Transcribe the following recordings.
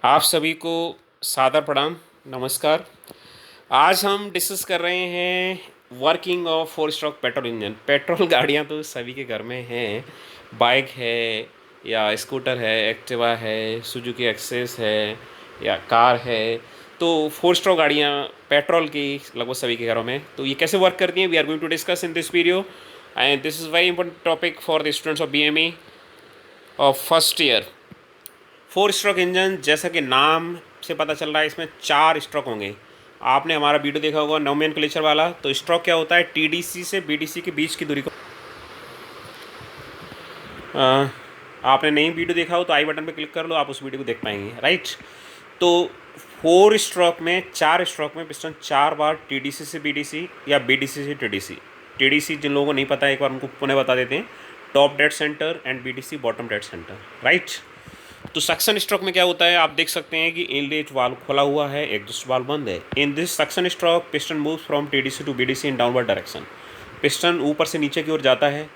आप सभी को सादर प्रणाम, नमस्कार। आज हम डिस्कस कर रहे हैं working of four stroke petrol engine. Petrol गाड़ियां तो सभी के घर में हैं, बाइक है या स्कूटर है, एक्टिवा है, सुजुकी एक्सेस है या कार है। तो फोर स्ट्रोक गाड़ियां पेट्रोल की लगभग सभी के घरों में। तो ये कैसे वर्क करती हैं, we are going to discuss in this video, and this is very important topic for the students of BME of first year. Four stroke engine, जैसा कि नाम से पता चल रहा है, इसमें चार स्ट्रोक होंगे। आपने हमारा वीडियो देखा होगा नोमेनक्लेचर वाला। तो स्ट्रोक क्या होता है, टीडीसी से बीडीसी के बीच की दूरी को आपने नई वीडियो देखा हो तो आई बटन पे क्लिक कर लो, आप उस वीडियो को देख पाएंगे, राइट। तो फोर स्ट्रोक में, चार स्ट्रोक में पिस्टन चार बार टीडीसी से बीडीसी या बीडीसी से टीडीसी। टीडीसी जिन लोगों को नहीं पता है एक बार उनको पुनः बता देते हैं, top dead centre, and BDC bottom dead centre, right. तो सक्शन स्ट्रोक में क्या होता है, आप देख सकते हैं कि इनलेट वाल्व खुला हुआ है, एग्जॉस्ट वाल्व बंद है। In this suction stroke piston moves from TDC to BDC in downward direction. Piston ऊपर से नीचे की ओर जाता है।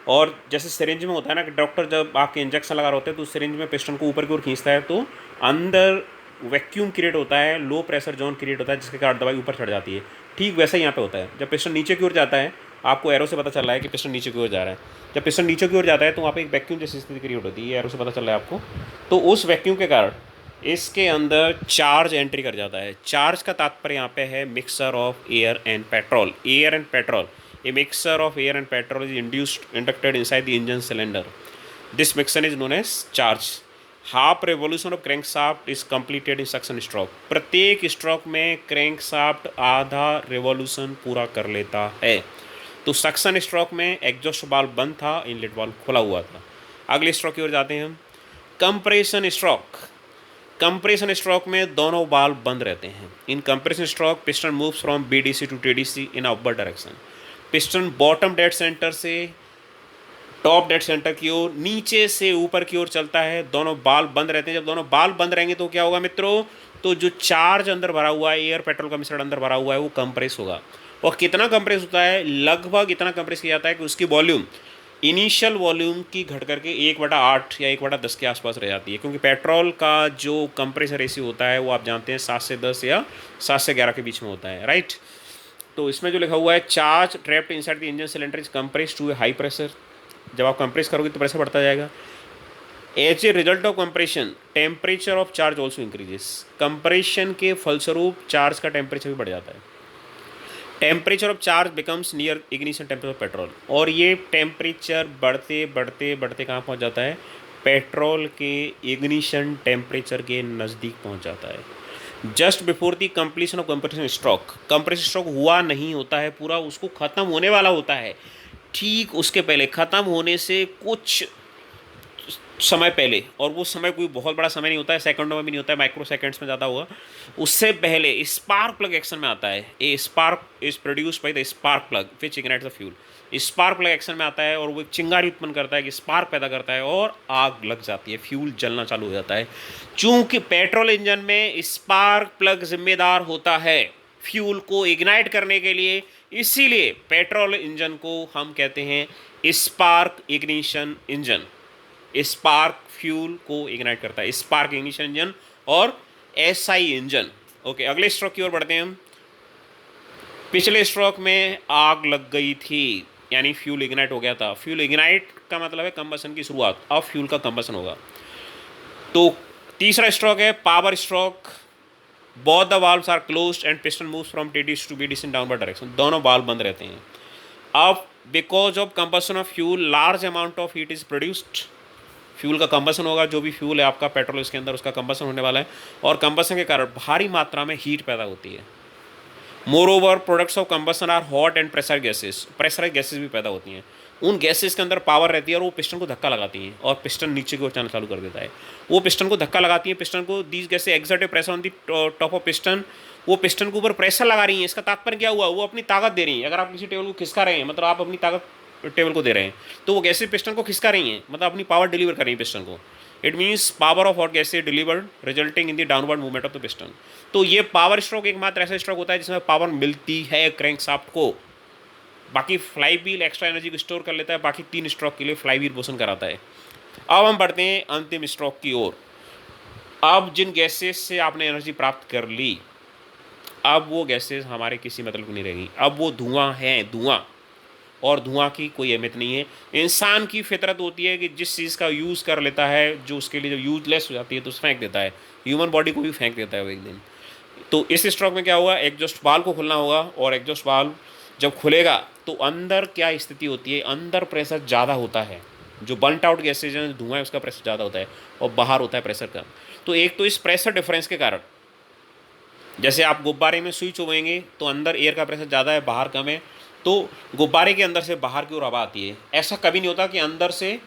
और जैसे सिरिंज में होता है ना कि डॉक्टर जब आपके इंजेक्शन लगा रहे होते हैं तो सिरिंज में पिस्टन को ऊपर की ओर खींचता है, तो अंदर वैक्यूम क्रिएट होता है, लो प्रेशर जोन क्रिएट होता है, जिसके कारण दवाई ऊपर चढ़ जाती है। ठीक वैसा ही यहाँ पे होता है। जब पिस्टन नीचे की ओर जाता है, आपको एरो से पता चल रहा है कि पिस्टन नीचे की ओर जा रहा है। जब पिस्टन नीचे की ओर जाता है तो वहाँ पे एक वैक्यूम जैसी स्थिति क्रिएट होती है, ये एरो से पता चल रहा है आपको। तो उस वैक्यूम के कारण इसके अंदर चार्ज एंट्री कर जाता है। चार्ज का तात्पर्य यहाँ पे है mixer of air and petrol. Air and petrol, a mixture of air and petrol is inducted inside the engine cylinder. This mixture is known as charge. Half revolution of crankshaft is completed in suction stroke. प्रत्येक stroke में crankshaft आधा revolution पूरा कर लेता है। तो suction stroke में exhaust valve बंद था, इनलेट वाल्व खुला हुआ था। अगले स्ट्रोक की ओर जाते हैं हम, कंप्रेशन स्ट्रोक। कंप्रेशन स्ट्रोक में दोनों वाल्व बंद रहते हैं। In compression stroke piston moves from BDC to TDC in upward direction. Piston bottom dead centre से टॉप डेड सेंटर की ओर, नीचे से ऊपर की ओर चलता है। दोनों बाल बंद रहते हैं। जब दोनों बाल बंद रहेंगे तो क्या होगा मित्रों, तो जो चार्ज अंदर भरा हुआ है, एयर पेट्रोल का मिश्रण अंदर भरा हुआ है, वो कंप्रेस होगा। और कितना कंप्रेस होता है, लगभग इतना कंप्रेस किया जाता है कि उसकी वॉल्यूम इनिशियल वॉल्यूम की घट करके 1/8 या 1/10 के आसपास रह जाती है। क्योंकि पेट्रोल का जो कंप्रेसर रेशियो होता है वो आप जानते हैं 7 से 10 या 7 से 11 के बीच में होता है, राइट। तो इसमें जो लिखा हुआ है, charge trapped inside the engine cylinder is compress to a high pressure. जब आप कंप्रेस करोगे तो प्रेशर बढ़ता जाएगा। As a result of compression temperature of charge also increases. Compression के फलस्वरूप चार्ज का टेम्परेचर भी बढ़ जाता है। Temperature of charge becomes near ignition temperature of petrol. और ये टेम्परेचर बढ़ते बढ़ते बढ़ते कहाँ पहुँच जाता है, पेट्रोल के इग्निशन टेम्परेचर के नज़दीक पहुँच जाता है। Just before the completion of compression stroke. Compression stroke हुआ नहीं होता है पूरा, उसको ख़त्म होने वाला होता है। ठीक उसके पहले, ख़त्म होने से कुछ समय पहले, और वो समय कोई बहुत बड़ा समय नहीं होता है, सेकंडों में भी नहीं होता है, माइक्रो सेकंड्स में ज़्यादा होगा, उससे पहले स्पार्क प्लग एक्शन में आता है। ए spark is produce by the spark plug which ignites the fuel. Spark plug action में आता है और वो एक चिंगारी उत्पन्न करता है, कि स्पार्क पैदा करता है और आग लग जाती है, फ्यूल जलना चालू हो जाता है। चूंकि पेट्रोल इंजन में स्पार्क प्लग जिम्मेदार होता है फ्यूल को इग्नाइट करने के लिए, इसीलिए पेट्रोल इंजन को हम कहते हैं spark ignition engine. Spark fuel को इग्नाइट करता है, स्पार्क इग्निशन इंजन और एसआई इंजन। ओके, अगले स्ट्रोक की ओर बढ़ते हैं हम। पिछले स्ट्रोक में आग लग गई थी, यानी फ्यूल इग्नाइट हो गया था। फ्यूल इग्नाइट का मतलब है कंबसन की शुरुआत, अब फ्यूल का कंबसन होगा। तो तीसरा स्ट्रोक है power stroke. Both the valves are closed and piston moves from TDC to BDC in downward direction. दोनों वाल्व बंद रहते हैं। अब because of combustion of fuel large amount of heat is produced. Fuel का combustion होगा, जो भी fuel है आपका पेट्रोल इसके अंदर, उसका कंबसन होने वाला है, और कंबसन के कारण भारी मात्रा में हीट पैदा होती है। Moreover products of combustion are hot and pressure gases. Pressurise gases भी पैदा होती हैं। उन गैसेस के अंदर पावर रहती है और वो पिस्टन को धक्का लगाती हैं और पिस्टन नीचे की ओर चलना चालू कर देता है। वो पिस्टन को धक्का लगाती हैं, पिस्टन को, these gases exert A pressure on the top of piston. वो पिस्टन के ऊपर प्रेशर लगा रही हैं। इसका तात्पर्य क्या हुआ, वो अपनी ताकत दे रही हैं। अगर आप किसी टेबल को खिसका रहे हैं, मतलब आप अपनी ताकत टेबल को दे रहे हैं, तो वो गैसेस पिस्टन को खिसका रही हैं, मतलब अपनी पावर डिलीवर कर रही हैं पिस्टन को। It means power of hot gases delivered resulting in the downward movement of the piston. तो ये पावर स्ट्रोक एकमात्र ऐसा स्ट्रोक होता है जिसमें पावर मिलती है क्रैंकशाफ्ट को। बाकी फ्लाई व्हील एक्स्ट्रा एनर्जी को स्टोर कर लेता है। बाकी 3 स्ट्रोक के लिए फ्लाई व्हील मोशन कराता है। अब हम बढ़ते हैं अंतिम स्ट्रोक की ओर। अब जिन गैसेस से आपने एनर्जी प्राप्त कर ली, अब वो गैसेस हमारे किसी मतलब की नहीं रहेगी, अब वो धुआं है, धुआं। और धुआं की कोई अहमियत नहीं है। इंसान की फितरत होती है कि जिस चीज़ का यूज़ कर लेता है, जो उसके लिए जो यूजलेस हो जाती है तो उसे फेंक देता है। ह्यूमन बॉडी को भी फेंक देता है वो एक दिन। तो इस स्ट्रोक में क्या हुआ, एग्जॉस्ट वाल्व को खुलना होगा, और एग्जॉस्ट वाल्व जब खुलेगा तो अंदर क्या स्थिति होती है, अंदर प्रेशर ज़्यादा होता है। जो बर्नट आउट गैसेज हैं, धुआं है, उसका प्रेशर ज़्यादा होता है, और बाहर होता है प्रेशर कम। तो एक तो इस प्रेशर डिफरेंस के कारण, जैसे आप गुब्बारे में सुई चुभेंगे तो अंदर एयर का प्रेशर ज़्यादा है, बाहर कम है, तो गुब्बारे के अंदर से बाहर की ओर हवा आती है। ऐसा कभी नहीं होता कि अंदर से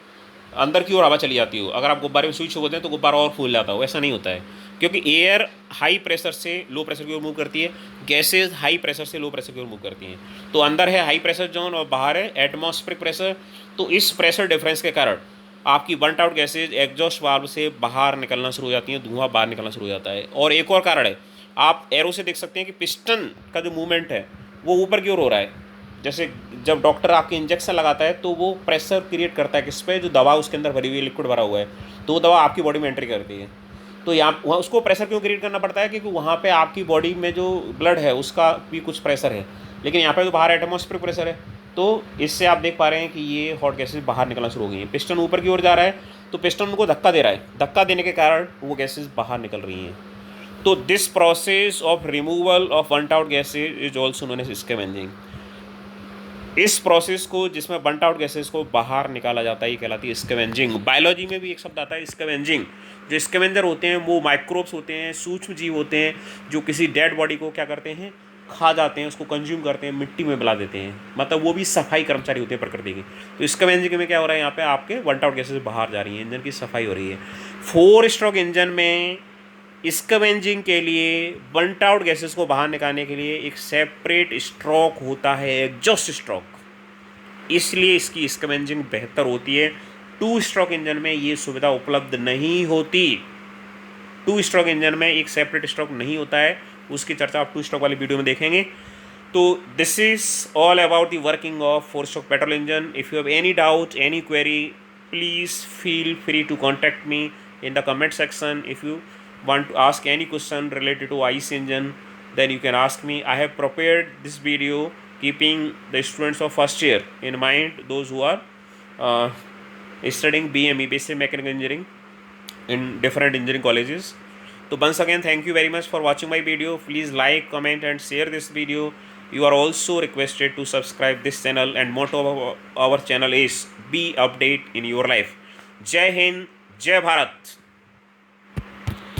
अंदर की ओर हवा चली जाती हो। अगर आप गुब्बारे में सुई चुभोते हैं तो गुब्बारा और फूल जाता हो, ऐसा नहीं होता है। क्योंकि एयर हाई प्रेशर से लो प्रेशर की ओर मूव करती है, गैसेज हाई प्रेशर से लो प्रेशर की ओर मूव करती हैं। तो अंदर है हाई प्रेशर जोन और बाहर है एटमॉस्फेरिक प्रेशर। तो इस प्रेशर डिफरेंस के कारण आपकी burnt out gases exhaust valve से बाहर निकलना शुरू हो जाती हैं, धुआं बाहर निकलना शुरू हो जाता है। और एक और कारण है, आप एरो से देख सकते हैं कि पिस्टन का जो मूवमेंट है वो ऊपर की ओर हो रहा है। जैसे जब डॉक्टर आपके इंजेक्शन लगाता है तो वो प्रेशर क्रिएट करता है किस पे, जो दवा उसके अंदर भरी हुई लिक्विड भरा हुआ है, तो वो दवा आपकी बॉडी में एंट्री करती है। तो यहाँ वहाँ उसको प्रेशर क्यों क्रिएट करना पड़ता है, क्योंकि वहाँ पे आपकी बॉडी में जो ब्लड है उसका भी कुछ प्रेशर है, लेकिन यहाँ पे तो बाहर एटमॉस्फेरिक प्रेशर है। तो इससे आप देख पा रहे हैं कि ये हॉट गैसेज बाहर निकलना शुरू हो गई हैं। पिस्टन ऊपर की ओर जा रहा है तो पिस्टन उनको धक्का दे रहा है, धक्का देने के कारण वो गैसेज बाहर निकल रही हैं। तो this process of removal of burnt out gases is also known as scavenging. इस प्रोसेस को जिसमें बर्नट आउट गैसेस को बाहर निकाला जाता है ये कहलाती है स्कैवेंजिंग। बायोलॉजी में भी एक शब्द आता है स्कैवेंजिंग। जो स्कैवेंजर होते हैं वो माइक्रोब्स होते हैं, सूक्ष्म जीव होते हैं, जो किसी डेड बॉडी को क्या करते हैं, खा जाते हैं, उसको कंज्यूम करते हैं, मिट्टी में मिला देते हैं। मतलब वो भी सफाई कर्मचारी होते हैं प्रकृति के। तो स्कैवेंजिंग में क्या हो रहा है, यहाँ पे आपके बर्नट आउट गैसेस बाहर जा रही हैं, इंजन की सफाई हो रही है। 4 स्ट्रोक इंजन में स्कैवेंजिंग के लिए, बर्नट आउट गैसेस को बाहर निकालने के लिए एक सेपरेट स्ट्रोक होता है, एग्जॉस्ट स्ट्रोक। इसलिए इसकी स्कैवेंजिंग बेहतर होती है। 2 स्ट्रोक इंजन में ये सुविधा उपलब्ध नहीं होती। 2 स्ट्रोक इंजन में एक सेपरेट स्ट्रोक नहीं होता है, उसकी चर्चा आप 2 स्ट्रोक वाली वीडियो में देखेंगे। तो this is all about the working of 4 stroke petrol engine. If you have any doubt, any query, please feel free to contact me in the comment section. If you want to ask any question related to ICE engine, then you can ask me. I have prepared this video keeping the students of first year in mind, those who are uh, studying BME, basic mechanical engineering, in different engineering colleges. So once again, thank you very much for watching my video. Please like, comment and share this video. You are also requested to subscribe this channel, and motto of our channel is be update in your life. Jai Hind, Jai Bharat.